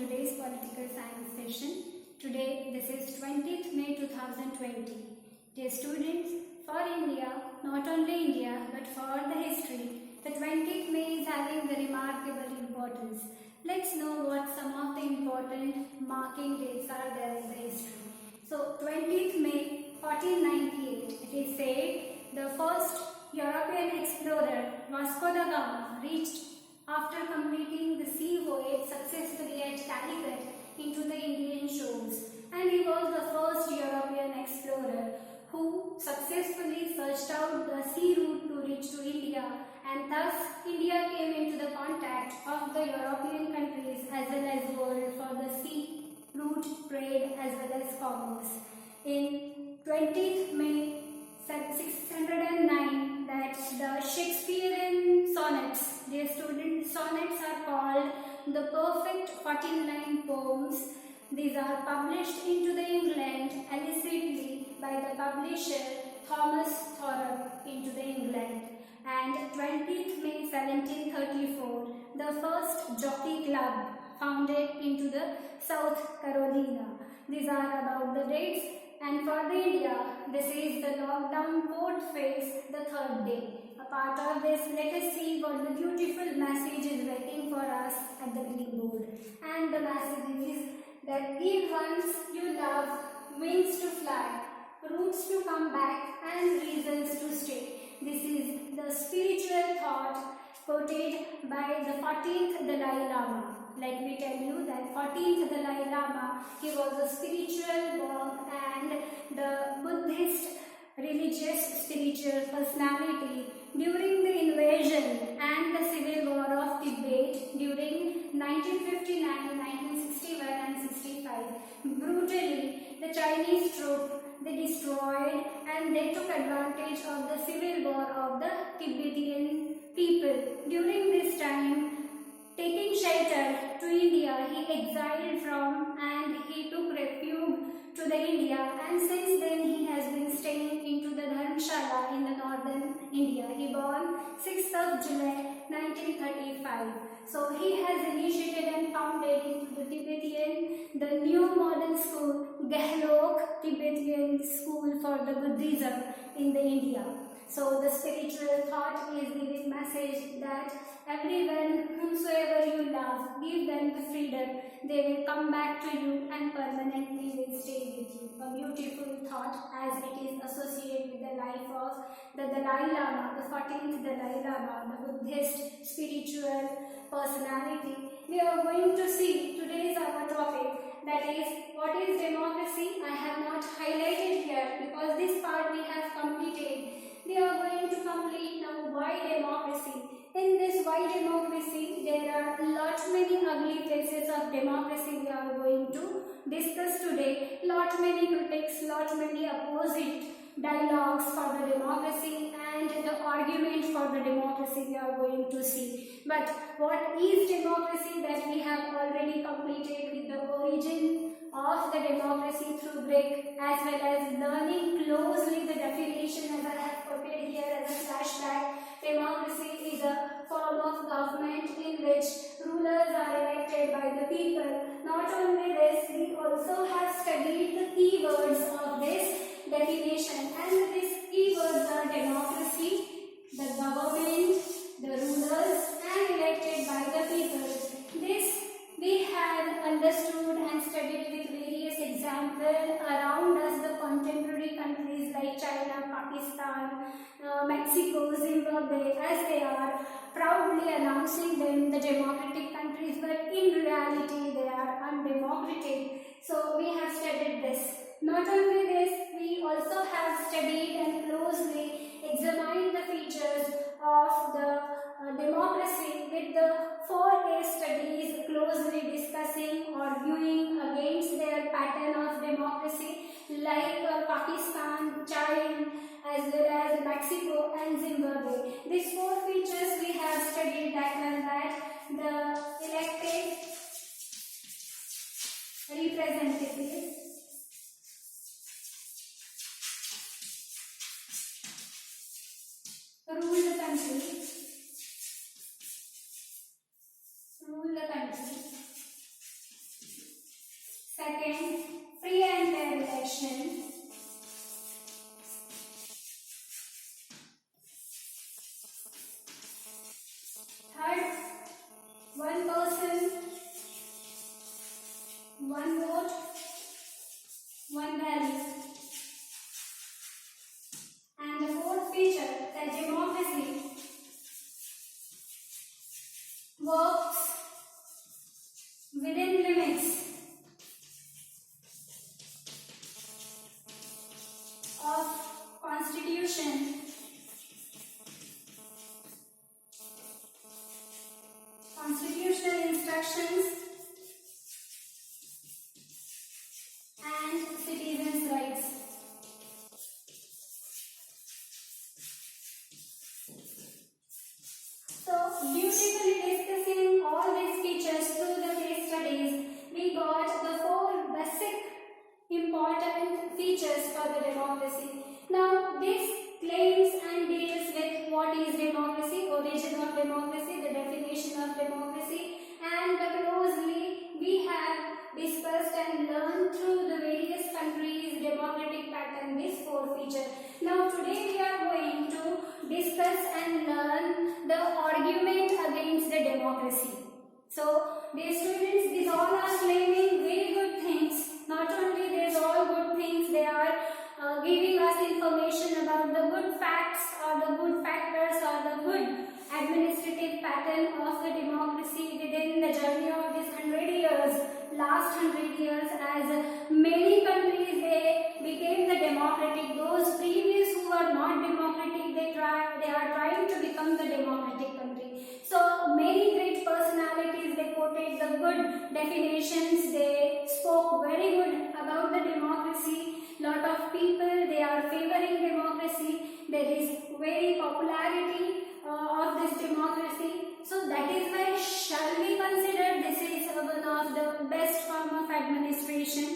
today's political science session. Today, this is 20th May 2020. Dear students, for India, not only India but for the history, the 20th May is having the remarkable importance. Let's know what some of the important marking dates are there in the history. So, 20th May 1498, it is said the first European explorer Vasco da Gama reached after completing the sea voyage successfully at Calicut into the Indian shores, and he was the first European explorer who successfully searched out the sea route to reach to India, and thus India came into the contact of the European countries as well as world for the sea route trade as well as commerce. In 20th May 1609, that the Shakespearean sonnets, dear students, sonnets are called the perfect 14-line poems. These are published into the England illicitly by the publisher Thomas Thorpe into the England. And 20th May 1734, the first jockey club founded into the South Carolina. These are about the dates. And for the India, this is the lockdown fourth phase, the third day. A part of this, let us see what the beautiful message is waiting for us at the green board. And the message is that give ones you love wings to fly, roots to come back, and reasons to stay. This is the spiritual thought quoted by the 14th Dalai Lama. Let me tell you that 14th Dalai Lama, he was a spiritual monk and the Buddhist religious spiritual personality during the invasion and the civil war of Tibet during 1959, 1961 and 65. Brutally, the Chinese troops, they destroyed and they took advantage of the civil war of the Tibetan people. During this time, taking shelter to India, he exiled from and he took refuge to the India, and since then he has been staying into the Dharamshala in the northern India. He born 6th of July 1935. So he has initiated and founded into the Tibetan, the new modern school, Gehlok Tibetan School for the Buddhism in the India. So the spiritual thought is giving message that everyone whomsoever you love, give them the freedom. They will come back to you and permanently will stay with you. A beautiful thought as it is associated with the life of the Dalai Lama, the 14th Dalai Lama, the Buddhist spiritual personality. We are going to see today's our topic, that is what is democracy. I have not highlighted here because this part we have completed. We are going to complete now why democracy. In this why democracy, there are many ugly faces of democracy we are going to discuss today. Many critics, many opposite dialogues for the democracy and the argument for the democracy we are going to see. But what is democracy, that we have already completed with the origin of the democracy through Greg, as well as learning closely the definition as I have quoted here as a flashback. Democracy is a form of government in which rulers are elected by the people. Not only this, we also have studied the keywords of this definition, and these keywords are democracy, the government, the rulers, and elected by the people. This we have understood and studied with various examples around us, the contemporary countries like China, Pakistan, Mexico, Zimbabwe, as they are proudly announcing them the democratic countries, but in reality they are undemocratic. So we have studied this. Not only this, we also have studied and closely examined the features of the democracy with the 4 case studies closely discussing or viewing against their pattern of democracy like Pakistan, China, as well as Mexico and Zimbabwe. These 4 features we have studied, that one, that the elected representatives rule the country, instruction. Constitutional instructions and citizens' rights. So, beautifully discussing all these features through the case studies, we got the 4 basic important features for the democracy. Now, this claims and deals with what is democracy, origin of democracy, the definition of democracy, and closely we have discussed and learned through the various countries' democratic pattern, these 4 features. Now, today we are going to discuss and learn the argument against the democracy. So, dear students, these all are claiming very good things. Not only these all good things, they are giving us information about the good facts or the good factors or the good administrative pattern of the democracy within the journey of this 100 years, last 100 years, as many countries they became the democratic. Those previous who were not democratic, they are trying to become the democratic country. So many great personalities, they quoted the good definitions, they spoke very good about the democracy. Lot of people, they are favoring democracy. There is very popularity of this democracy. So that is why shall we consider this is one of the best form of administration?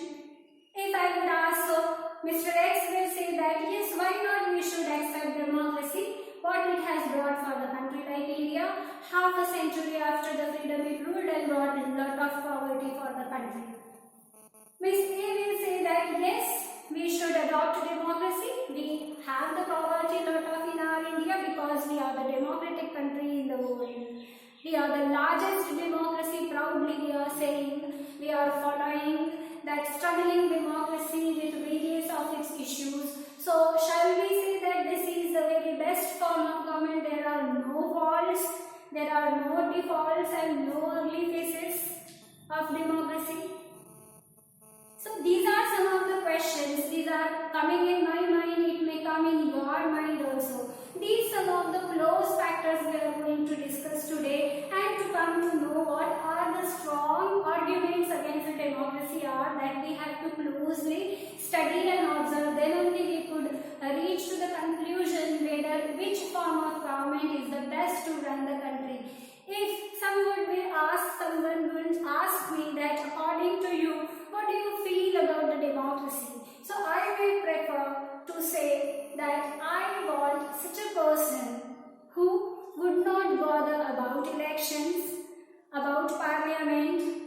If I would ask, so Mr. X will say that yes, why not we should accept democracy? What it has brought for the country like India, half a century after the freedom it ruled and brought a lot of poverty for the country. Ms. A will say that yes, we should adopt democracy. We have the poverty lot of in our India because we are the democratic country in the world. We are the largest democracy, proudly we are saying. We are following that struggling democracy with various of its issues. So shall we say that this is the very best form of government? There are no faults, there are no defaults and no ugly faces of democracy. So these are some of the questions. These are coming in my mind. It may come in your mind also. These some of the close factors we are going to discuss today, and to come to know what are the strong arguments against the democracy are, that we have to closely study and observe. Then only we could reach to the conclusion whether which form of government is the best to run the country. If someone will ask me that according to you, what do you feel about the democracy? So I will prefer to say that I want such a person who would not bother about elections, about parliament,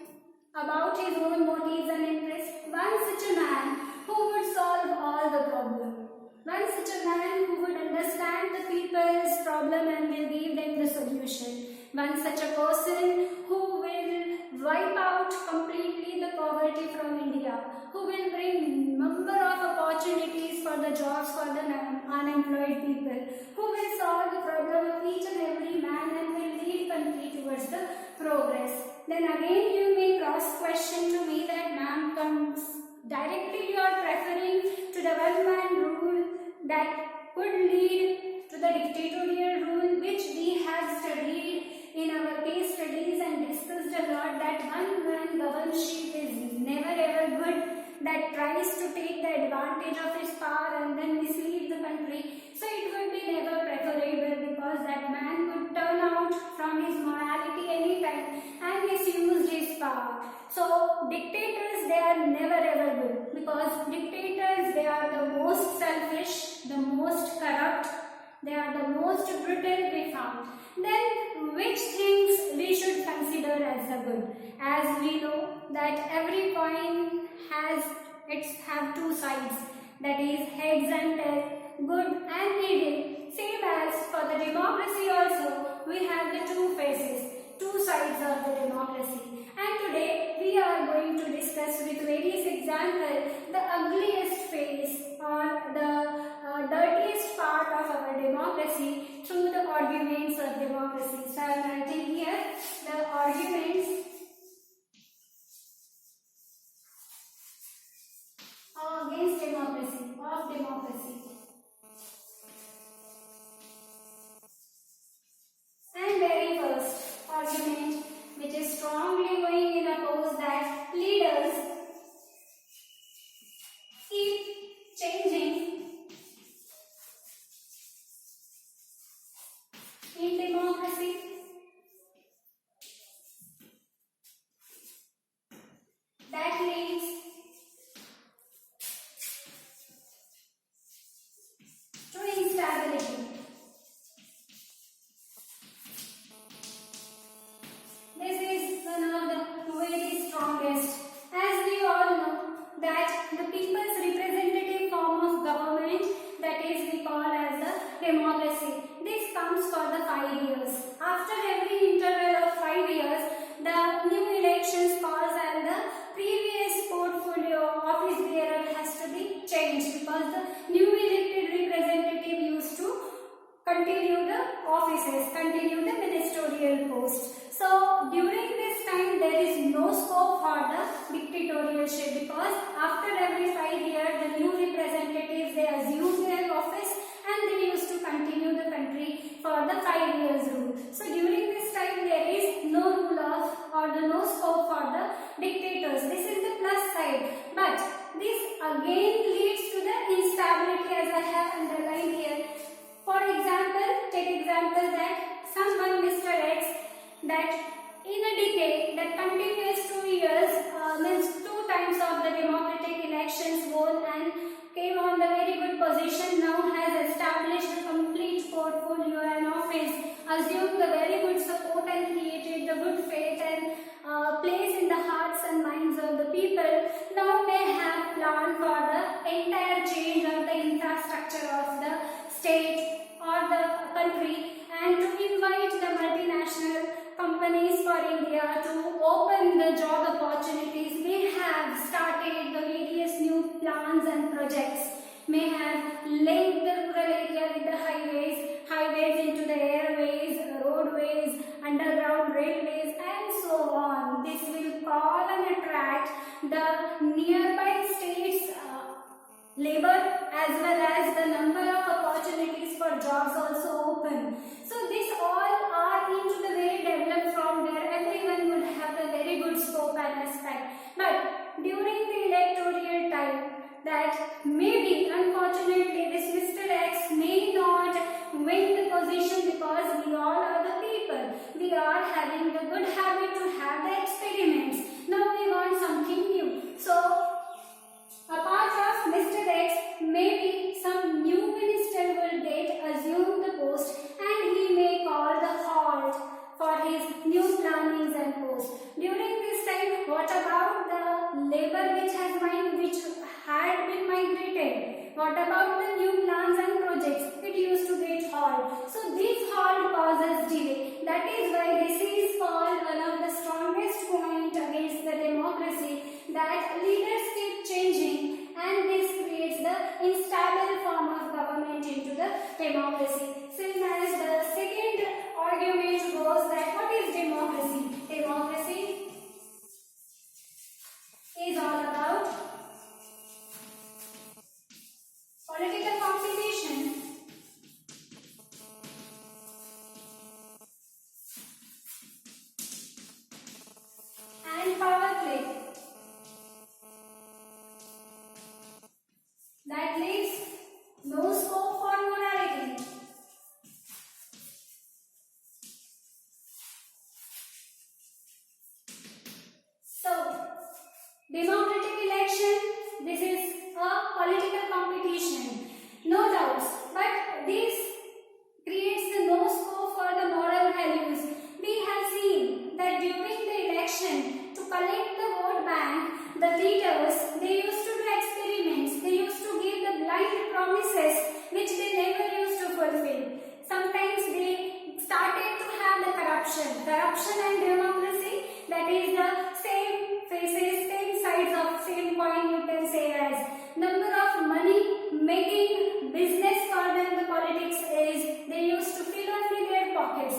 about his own motives and interests. One such a man who would solve all the problems. One such a man who would understand the people's problem and will give them the solution. One such a person who will wipe out completely the poverty from India, who will bring number of opportunities for the jobs for the unemployed people, who will solve the problem of each and every man and will lead country towards the progress. Then again you may cross question to me that ma'am, comes directly you are preferring to the one-man rule that could lead to the dictatorial rule, which we have studied in our case studies and discussed a lot, that one man governorship is never ever good, that tries to take the advantage of his power and then mislead the country. So it would be never preferable, because that man could turn out from his morality anytime and misuse his power. So dictators, they are never ever good, because dictators, they are the most selfish, the most corrupt, they are the most brutal we found. Then which things we should consider as the good? As we know that every coin has have two sides, that is heads and tails, good and evil. Same as for the democracy also, we have the two faces, two sides of the democracy. And today we are going to discuss with various examples the ugliest face or the dirtiest part of our democracy through the arguments of democracy. So I am writing here the arguments against democracy, of democracy. continue the ministerial post. So during this time there is no scope for the dictatorship, because after every 5 years the new representatives, they assume their office and they used to continue the country for the 5 years rule. So during this time there is no rule of or the no scope for the dictators. This is the plus side, but this again leads to the instability, as I have underlined here. For example, take example that someone, Mr. X, that in a decade that continuous 2 years, means 2 times of the democratic elections won and came on the very good position, now has established the complete portfolio and office, assumed the very good support and created the good faith and place in the hearts and minds of the people, now may have planned for the entire change of the infrastructure of the state or the country, and to invite the multinational companies for India to open the job opportunities. May have started the various new plans and projects, may have linked the rural area with the highways into the airways, roadways, underground railways and so on. This will call and attract the nearby states labor, as well as the number of opportunities for jobs also open. So this all are into the way developed from where everyone would have a very good scope and aspect. But during the electoral time, that maybe unfortunately this Mr. X may not win the position, because we all are the people. We are having the good habit to have the experiments. Now we want something new. So apart of Mr. X, maybe some new minister will get assume the post and he may call the halt for his new plannings and posts. During this time, what about the labor which had been migrated? What about the new plans and projects? It used to get halt. So this halt causes delay. That is why this is called one of the strongest point against the democracy, that leaders keep changing and this creates the instable form of government into the democracy. Same as the second argument goes, that what is democracy? Democracy is all about political competition and power play that leaves no scope for morality. So, democratic election, this is a political competition, no doubts, but this creates the no scope for the moral values. We have seen that during the election, to collect the vote bank, the leaders, they used to do experiments, they used to give the blind promises which they never used to fulfill. Sometimes they started to have the corruption and democracy, that is the same faces, same sides of same coin, you can say, as number of money making business for them the politics is, they used to fill only their pockets.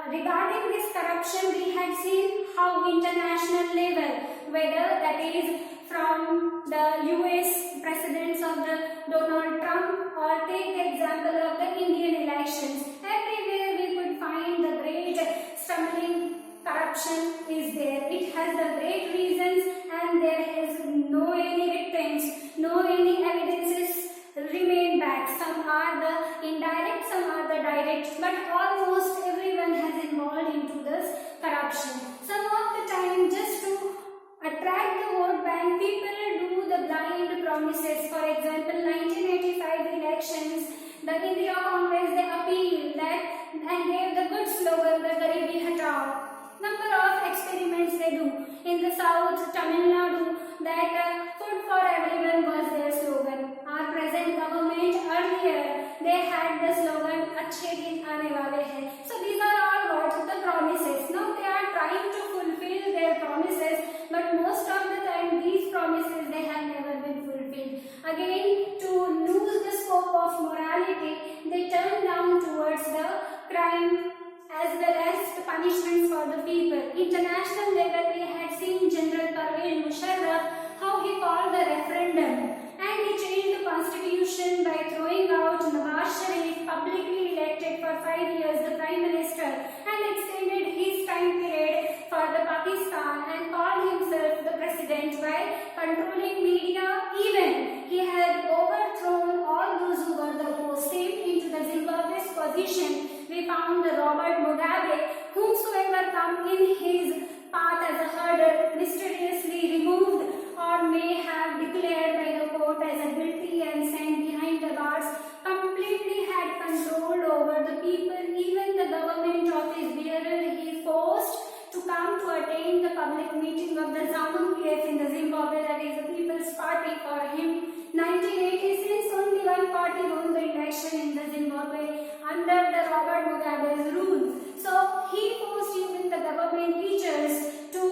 Regarding this corruption, we had seen how international level, whether that is from the US presidents of the Donald Trump, or take the example of the Indian elections, everywhere we could find the great stumbling corruption is there. It has the great reasons and there is no any victims, no any evidences remain back. Some are the indirect, some are the direct, but almost everyone has involved into this corruption. Some of the time, just to attract the vote bank, people do the blind promises. For example, 1985 elections, the India Congress, they appealed that and gave the good slogan, the Garibi Hatao. Number of experiments they do. In the south, Tamil Nadu, that food for everyone was their slogan. Our present government earlier, they had the slogan Achhe Din Aane Wale Hain. So these are all what the promises. Now they are trying to fulfill their promises, but most of the time these promises they have never been fulfilled. Again, to lose the scope of morality, they turn down towards the crime punishments for the people. International level, we had seen General Pervez Musharraf, how he called the referendum, and he changed the constitution by throwing out Nawaz Sharif, publicly elected for 5 years the Prime Minister, and extended his time period for the Pakistan and called himself the president while controlling media. Even he had overthrown all those who were the most saved into the Zimbabwe's position. We found the Robert Mugabe, whomsoever come in his path as a hurdle, mysteriously removed or may have declared by the court as a guilty and sent behind the bars, completely had control over the people. Even the government office bearer he forced to come to attend the public meeting of the ZANU-PF in the Zimbabwe, that is the People's Party for him. 1980, since only one party won the election in the Zimbabwe under the Robert Mugabe's rule. So he forced even the government teachers to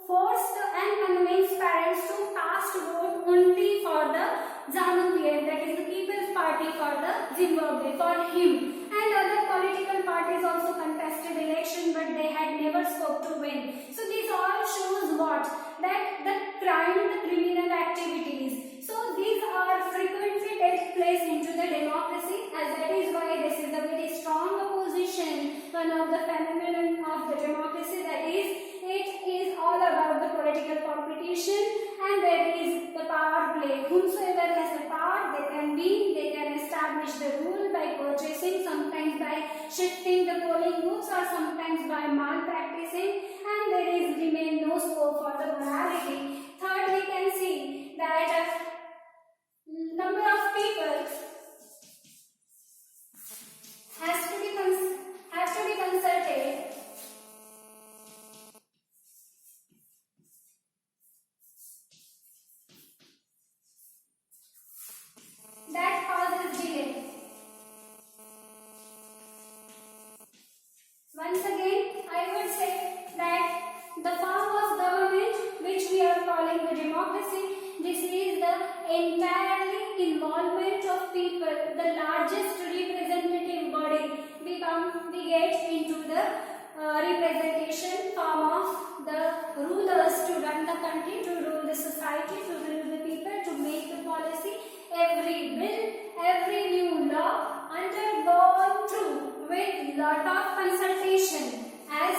force and convince parents to cast vote only for the ZANU-PF, that is the People's Party for the Zimbabwe, for him. And other political parties also contested election, but they had never scope to win. So this all shows what? That the crime, the criminal activities. So these are frequently take place into the democracy, as that is why this is a very strong opposition, one of the phenomenon of the democracy, that is it is all about the political competition, and there is the power play. Whomsoever has the power, they can win, they can establish the rule by purchasing, sometimes by shifting the polling booths, or sometimes by malpracticing, and there is remain no scope for the morality. Third, we can see that number of people has to be consulted that causes delay. Once again, I would say that the form of government which we are calling the democracy, this is the entirely involvement of people, the largest representative body. We get into the representation form of the rulers to run the country, to rule the society, to rule the people, to make the policy. Every bill, every new law undergone through with lot of consultation, as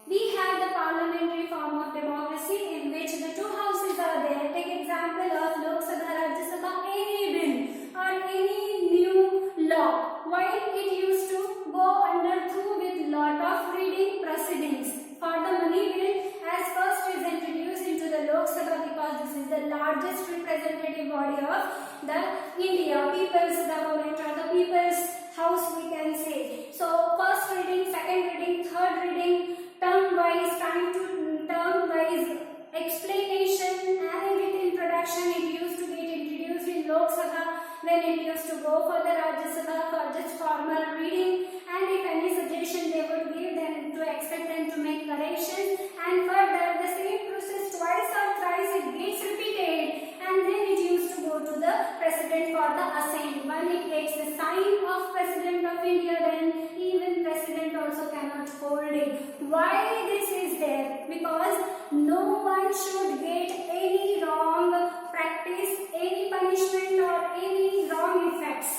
we have the parliamentary form of democracy in which the two houses are there. Take example of Lok Sabha, Rajya Sabha, any bill or any new law, while it used to go under through with lot of reading proceedings. For the money bill, as first is introduced into the Lok Sabha, because this is the largest representative body of the India, people's government or the people's house, we can say. So first reading, second reading, third reading, term wise, time to term wise explanation, and with introduction it used to get introduced in Lok Sabha, when it used to go for the Rajya Sabha for just formal reading, and if any suggestion they would give, then to expect them to make corrections, and further the same process twice or thrice it gets repeated, and then it used to go to the president for the assent. When it gets the sign of President of India, then even president also cannot hold it. Why this is there? Because no one should get any wrong practice, any punishment or any wrong effects.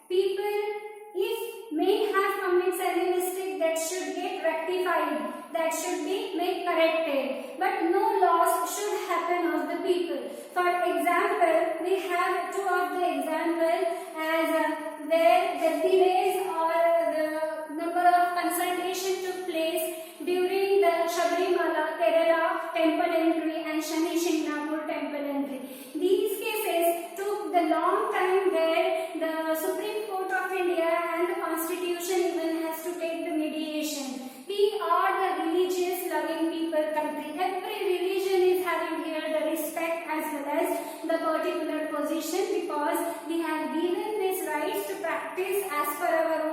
People, if may have commits any mistake, that should get rectified, that should be made corrected, but no loss should happen of the people. For example, we have two of the example as where the delays or the number of consultation took place during the Sabrimala Kerala temple entry and Shani Shingnapur temple entry. These cases took the long time, where the Supreme Court of India and the Constitution even has to take the mediation. We are the religious loving people country. Every religion is having here the respect as well as the particular position, because we have given this rights to practice as per our